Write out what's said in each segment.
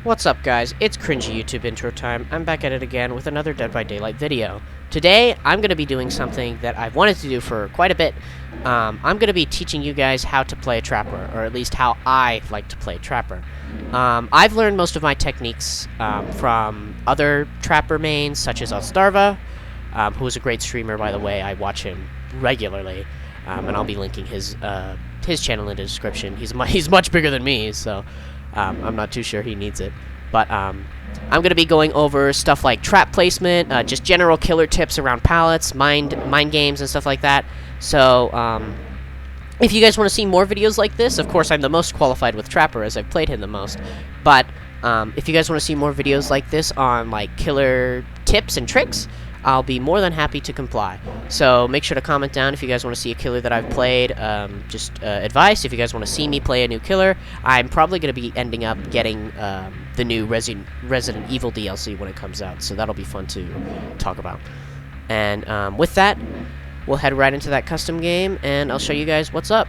What's up, guys? It's cringy YouTube intro time. I'm back at it again with another Dead by Daylight video. Today, I'm going to be doing something that I've wanted to do for quite a bit. I'm going to be teaching you guys how to play a trapper, or at least how I like to play a trapper. I've learned most of my techniques from other trapper mains, such as Alstarva, who is a great streamer, by the way. I watch him regularly, and I'll be linking his channel in the description. He's much bigger than me, so I'm not too sure he needs it. But I'm going to be going over stuff like trap placement, just general killer tips around pallets, mind games, and stuff like that. So if you guys want to see more videos like this, of course I'm the most qualified with Trapper as I've played him the most. But if you guys want to see more videos like this on like killer tips and tricks, I'll be more than happy to comply. So make sure to comment down if you guys want to see a killer that I've played. Just advice, if you guys want to see me play a new killer, I'm probably going to be ending up getting the new Resident Evil DLC when it comes out. So that'll be fun to talk about. And with that, we'll head right into that custom game, and I'll show you guys what's up.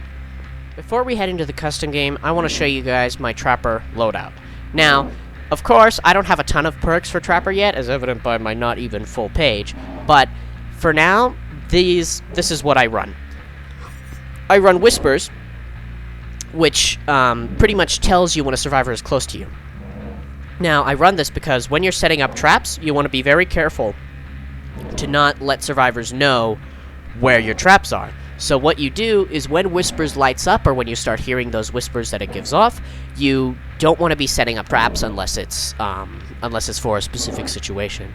Before we head into the custom game, I want to show you guys my Trapper loadout. Now, of course, I don't have a ton of perks for Trapper yet, as evident by my not even full page, but for now, this is what I run. I run Whispers, which pretty much tells you when a survivor is close to you. Now, I run this because when you're setting up traps, you want to be very careful to not let survivors know where your traps are. So what you do is when Whispers lights up, or when you start hearing those whispers that it gives off, you don't want to be setting up traps unless it's for a specific situation,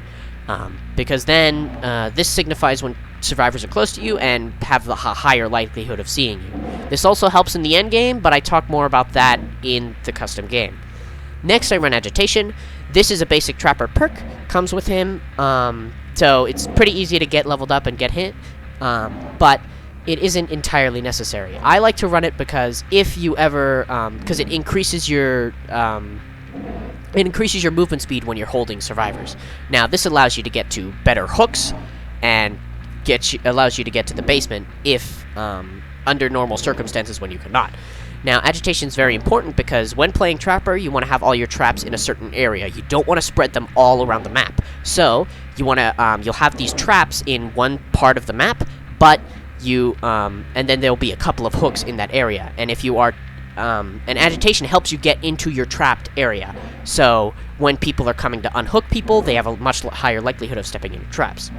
because then this signifies when survivors are close to you and have a higher likelihood of seeing you. This also helps in the end game, but I talk more about that in the custom game. Next, I run Agitation. This is a basic Trapper perk, comes with him, so it's pretty easy to get leveled up and get hit, but it isn't entirely necessary. I like to run it because if you ever, because it increases your movement speed when you're holding survivors. Now, this allows you to get to better hooks and allows you to get to the basement if under normal circumstances when you cannot. Now, Agitation is very important because when playing Trapper, you want to have all your traps in a certain area. You don't want to spread them all around the map. So you want to, you'll have these traps in one part of the map, but you, and then there'll be a couple of hooks in that area. And if you are, and Agitation helps you get into your trapped area. So when people are coming to unhook people, they have a much higher likelihood of stepping into traps.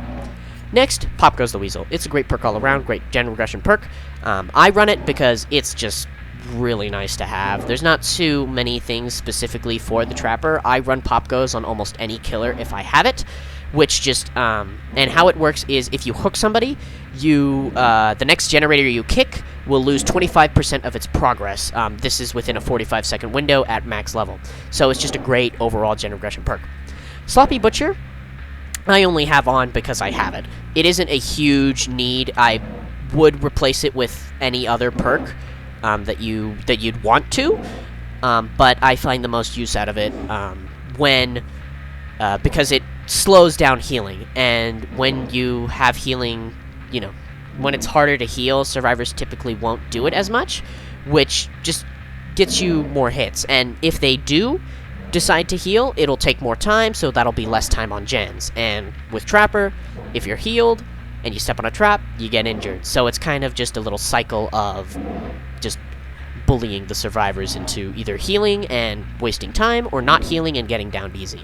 Next, Pop Goes the Weasel. It's a great perk all around, great gen regression perk. I run it because it's just really nice to have. There's not too many things specifically for the Trapper. I run Pop Goes on almost any killer if I have it, which just, and how it works is if you hook somebody, you, the next generator you kick will lose 25% of its progress. This is within a 45-second window at max level. So it's just a great overall gen regression perk. Sloppy Butcher, I only have on because I have it. It isn't a huge need. I would replace it with any other perk that you'd want to, but I find the most use out of it because it slows down healing, and when you have healing, you know, when it's harder to heal, survivors typically won't do it as much, which just gets you more hits. And if they do decide to heal, it'll take more time, so that'll be less time on gens. And with Trapper, if you're healed and you step on a trap, you get injured. So it's kind of just a little cycle of just bullying the survivors into either healing and wasting time, or not healing and getting downed easy.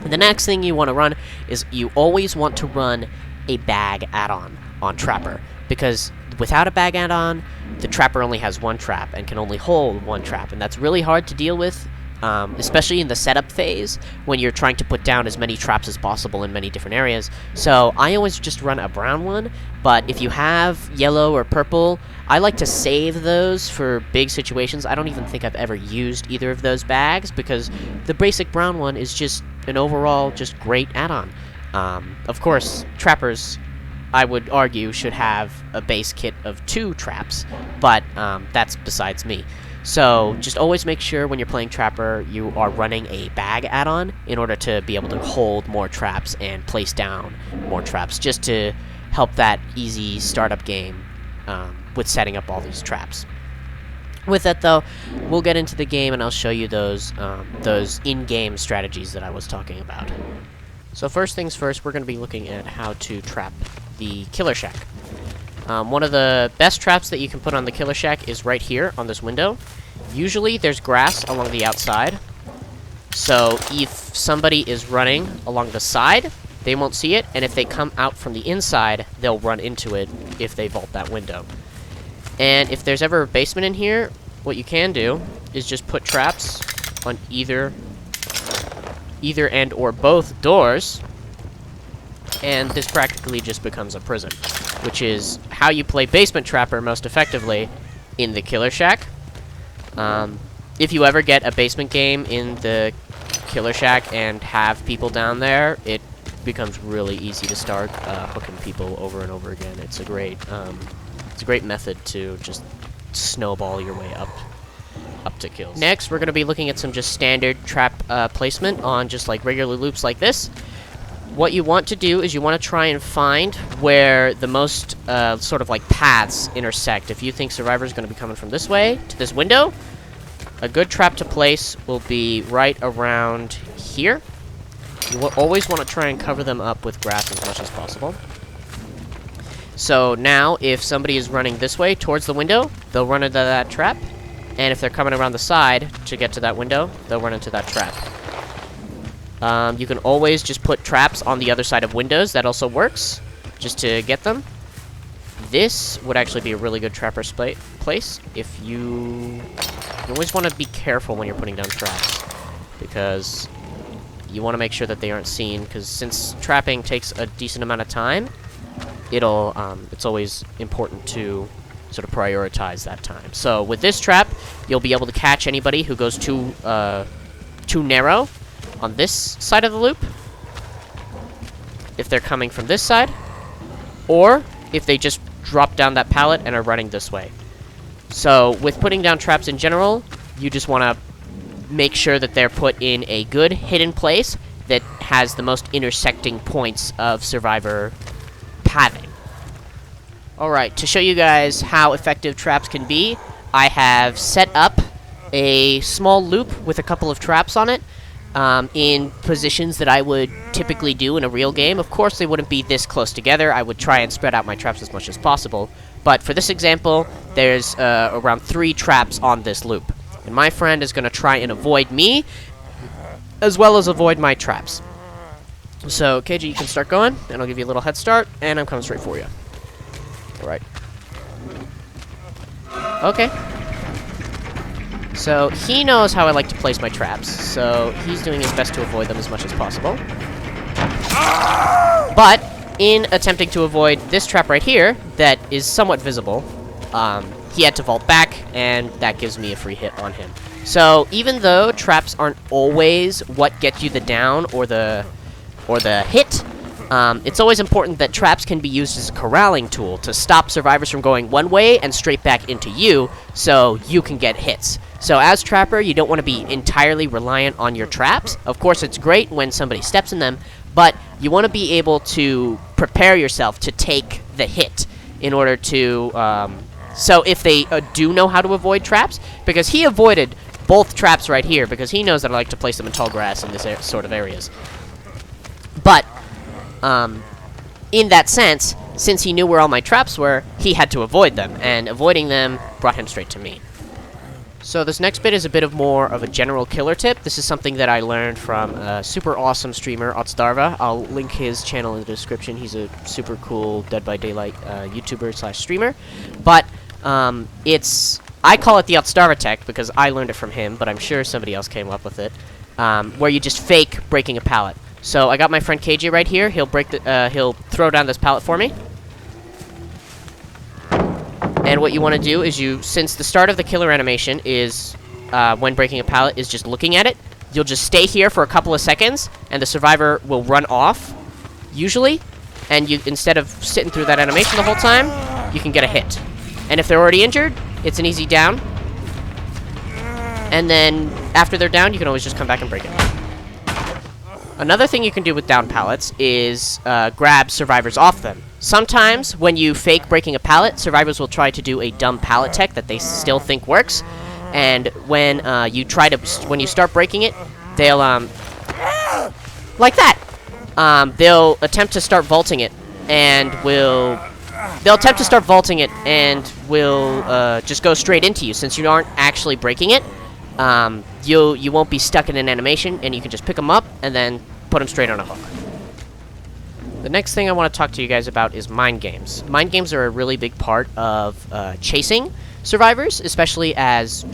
And the next thing you want to run is you always want to run a bag add-on on Trapper, because without a bag add-on, the Trapper only has one trap and can only hold one trap, and that's really hard to deal with, especially in the setup phase when you're trying to put down as many traps as possible in many different areas. So I always just run a brown one, but if you have yellow or purple, I like to save those for big situations. I don't even think I've ever used either of those bags, because the basic brown one is just an overall just great add-on. Of course, Trappers, I would argue, should have a base kit of 2 traps, but that's besides me. So just always make sure when you're playing Trapper you are running a bag add-on in order to be able to hold more traps and place down more traps, just to help that easy startup game with setting up all these traps. With that, though, we'll get into the game, and I'll show you those in-game strategies that I was talking about. So first things first, we're going to be looking at how to trap the Killer Shack. One of the best traps that you can put on the Killer Shack is right here on this window. Usually there's grass along the outside, so if somebody is running along the side, they won't see it, and if they come out from the inside, they'll run into it if they vault that window. And if there's ever a basement in here, what you can do is just put traps on either and or both doors, and this practically just becomes a prison, which is how you play Basement Trapper most effectively in the Killer Shack. If you ever get a basement game in the Killer Shack and have people down there, it becomes really easy to start hooking people over and over again. It's a great method to just snowball your way up to kills. Next, we're going to be looking at some just standard trap placement on just like regular loops like this. What you want to do is you want to try and find where the most sort of like paths intersect. If you think Survivor is going to be coming from this way to this window, a good trap to place will be right around here. You will always want to try and cover them up with grass as much as possible. So now, if somebody is running this way towards the window, they'll run into that trap. And if they're coming around the side to get to that window, they'll run into that trap. You can always just put traps on the other side of windows. That also works, just to get them. This would actually be a really good trapper place. If you always want to be careful when you're putting down traps, because you want to make sure that they aren't seen, because since trapping takes a decent amount of time, it's always important to sort of prioritize that time. So with this trap, you'll be able to catch anybody who goes too narrow on this side of the loop, if they're coming from this side, or if they just drop down that pallet and are running this way. So with putting down traps in general, you just want to make sure that they're put in a good hidden place that has the most intersecting points of Survivor pathing. Alright, to show you guys how effective traps can be, I have set up a small loop with a couple of traps on it in positions that I would typically do in a real game. Of course, they wouldn't be this close together. I would try and spread out my traps as much as possible. But for this example, there's around 3 traps on this loop. And my friend is going to try and avoid me, as well as avoid my traps. So, KG, you can start going, and I'll give you a little head start, and I'm coming straight for you. Alright. Okay. So, he knows how I like to place my traps, so he's doing his best to avoid them as much as possible. But, in attempting to avoid this trap right here, that is somewhat visible, he had to vault back, and that gives me a free hit on him. So, even though traps aren't always what gets you the down or the hit, it's always important that traps can be used as a corralling tool to stop survivors from going one way and straight back into you, so you can get hits. So as Trapper, you don't want to be entirely reliant on your traps. Of course, it's great when somebody steps in them, but you want to be able to prepare yourself to take the hit in order to... so if they do know how to avoid traps, because he avoided both traps right here, because he knows that I like to place them in tall grass in this sort of areas. But, in that sense, since he knew where all my traps were, he had to avoid them, and avoiding them brought him straight to me. So this next bit is a bit more of a general killer tip. This is something that I learned from a super awesome streamer, Otsdarva. I'll link his channel in the description. He's a super cool Dead by Daylight YouTuber / streamer. But I call it the Otsdarva tech because I learned it from him, but I'm sure somebody else came up with it, where you just fake breaking a pallet. So I got my friend KJ right here. He'll he'll throw down this pallet for me. And what you want to do is since the start of the killer animation is when breaking a pallet is just looking at it, you'll just stay here for a couple of seconds, and the survivor will run off, usually, and instead of sitting through that animation the whole time, you can get a hit. And if they're already injured, it's an easy down. And then after they're down, you can always just come back and break it. Another thing you can do with down pallets is grab survivors off them. Sometimes, when you fake breaking a pallet, survivors will try to do a dumb pallet tech that they still think works. and when when you start breaking it, they'll like that. They'll attempt to start vaulting it, and will just go straight into you. Since you aren't actually breaking it, you won't be stuck in an animation, and you can just pick them up and then put them straight on a hook. The next thing I want to talk to you guys about is mind games. Mind games are a really big part of chasing survivors, especially as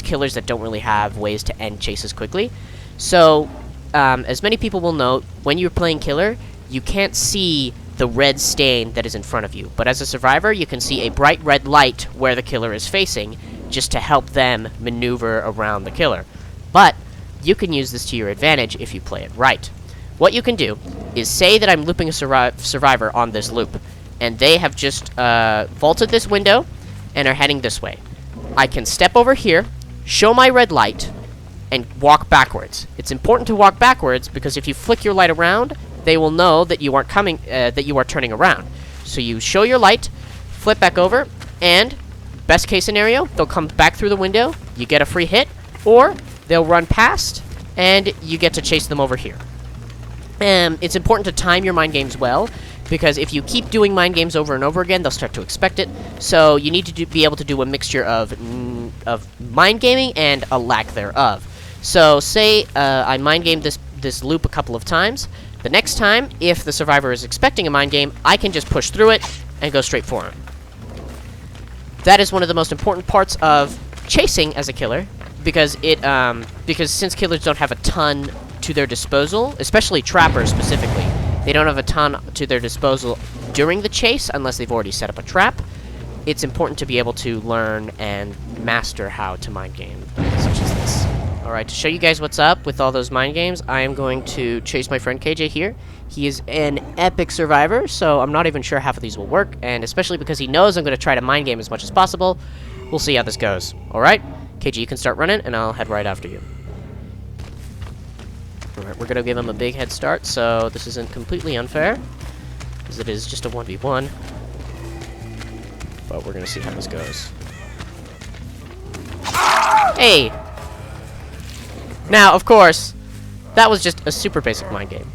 killers that don't really have ways to end chases quickly. So, as many people will know, when you're playing killer, you can't see the red stain that is in front of you. But as a survivor, you can see a bright red light where the killer is facing, just to help them maneuver around the killer. But you can use this to your advantage if you play it right. What you can do is say that I'm looping a survivor on this loop, and they have just vaulted this window and are heading this way. I can step over here, show my red light, and walk backwards. It's important to walk backwards because if you flick your light around, they will know that you aren't coming, that you are turning around. So you show your light, flip back over, and best case scenario, they'll come back through the window, you get a free hit, or they'll run past, and you get to chase them over here. It's important to time your mind games well, because if you keep doing mind games over and over again, they'll start to expect it. So you need to be able to do a mixture of mind gaming and a lack thereof. So say I mind game this loop a couple of times. The next time, if the survivor is expecting a mind game, I can just push through it and go straight for him. That is one of the most important parts of chasing as a killer, because since killers don't have a ton to their disposal, especially trappers specifically, they don't have a ton to their disposal during the chase unless they've already set up a trap. It's important to be able to learn and master how to mind game such as this. Alright, to show you guys what's up with all those mind games, I am going to chase my friend KJ here. He is an epic survivor, so I'm not even sure half of these will work, and especially because he knows I'm going to try to mind game as much as possible, we'll see how this goes. Alright, KJ, you can start running, and I'll head right after you. Alright, we're going to give him a big head start, so this isn't completely unfair, because it is just a 1v1. But we're going to see how this goes. Hey! Now, of course, that was just a super basic mind game.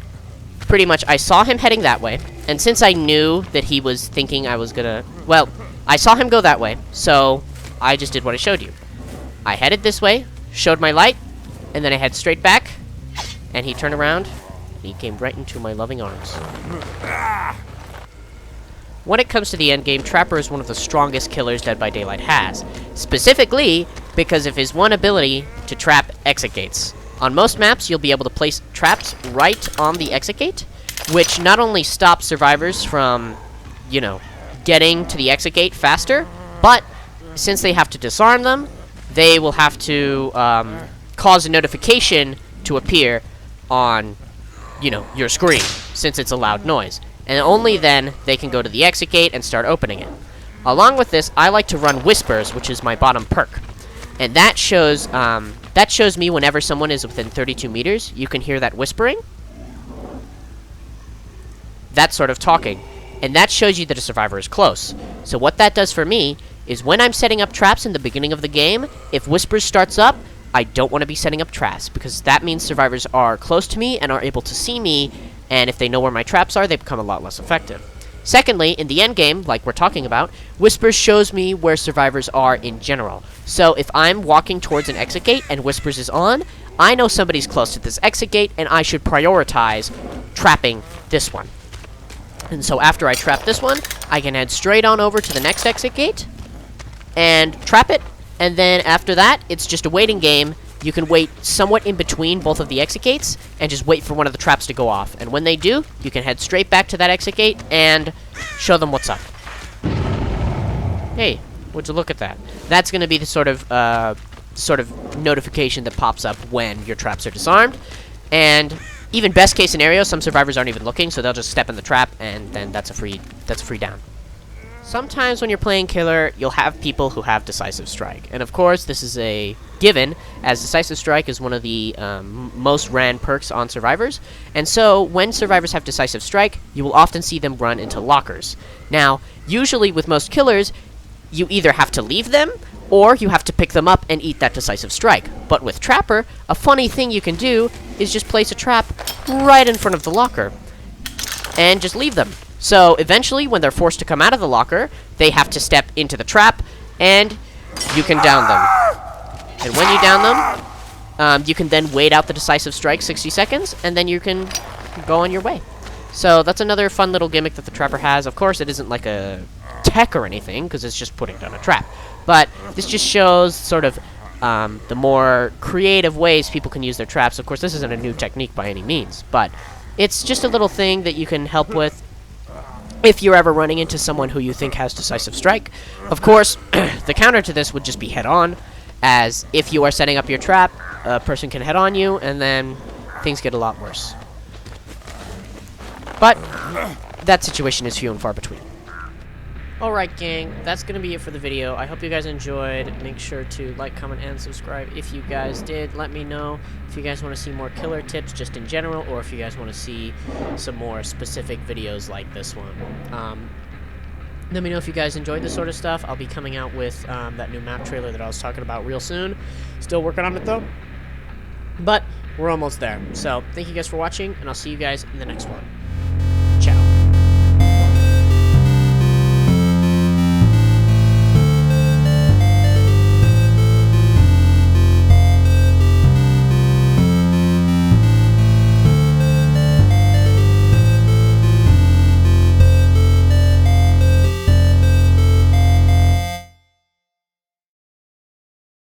Pretty much, I saw him heading that way, and since I knew that he was thinking I was gonna... Well, I saw him go that way, so I just did what I showed you. I headed this way, showed my light, and then I head straight back, and he turned around, and he came right into my loving arms. When it comes to the endgame, Trapper is one of the strongest killers Dead by Daylight has, specifically because of his one ability to trap exit gates. On most maps, you'll be able to place traps right on the exit gate, which not only stops survivors from, you know, getting to the exit gate faster, but since they have to disarm them, they will have to cause a notification to appear on, you know, your screen, since it's a loud noise. And only then they can go to the exit gate and start opening it. Along with this, I like to run Whispers, which is my bottom perk. And that shows me whenever someone is within 32 meters, you can hear that whispering. That sort of talking. And that shows you that a survivor is close. So what that does for me is when I'm setting up traps in the beginning of the game, if Whispers starts up, I don't want to be setting up traps, because that means survivors are close to me and are able to see me, and if they know where my traps are, they become a lot less effective. Secondly, in the end game, like we're talking about, Whispers shows me where survivors are in general. So if I'm walking towards an exit gate and Whispers is on, I know somebody's close to this exit gate, and I should prioritize trapping this one. And so after I trap this one, I can head straight on over to the next exit gate and trap it, and then after that, it's just a waiting game. You can wait somewhat in between both of the exit gates and just wait for one of the traps to go off. And when they do, you can head straight back to that exit gate and show them what's up. Hey, would you look at that? That's going to be the sort of notification that pops up when your traps are disarmed. And even best case scenario, some survivors aren't even looking, so they'll just step in the trap, and then that's a free down. Sometimes when you're playing killer, you'll have people who have Decisive Strike. And of course, this is a given, as Decisive Strike is one of the most ran perks on survivors. And so, when survivors have Decisive Strike, you will often see them run into lockers. Now, usually with most killers, you either have to leave them, or you have to pick them up and eat that decisive strike. But with Trapper, a funny thing you can do is just place a trap right in front of the locker and just leave them. So eventually, when they're forced to come out of the locker, they have to step into the trap, and you can down them. And when you down them, you can then wait out the decisive strike 60 seconds, and then you can go on your way. So that's another fun little gimmick that the Trapper has. Of course, it isn't like a tech or anything, because it's just putting down a trap. But this just shows sort of the more creative ways people can use their traps. Of course, this isn't a new technique by any means, but it's just a little thing that you can help with if you're ever running into someone who you think has decisive strike. Of course, the counter to this would just be head-on, as if you are setting up your trap, a person can head on you, and then things get a lot worse. But that situation is few and far between. Alright, gang, that's going to be it for the video. I hope you guys enjoyed. Make sure to like, comment, and subscribe if you guys did. Let me know if you guys want to see more killer tips just in general, or if you guys want to see some more specific videos like this one. Let me know if you guys enjoyed this sort of stuff. I'll be coming out with that new map trailer that I was talking about real soon. Still working on it, though. But we're almost there. So, thank you guys for watching, and I'll see you guys in the next one.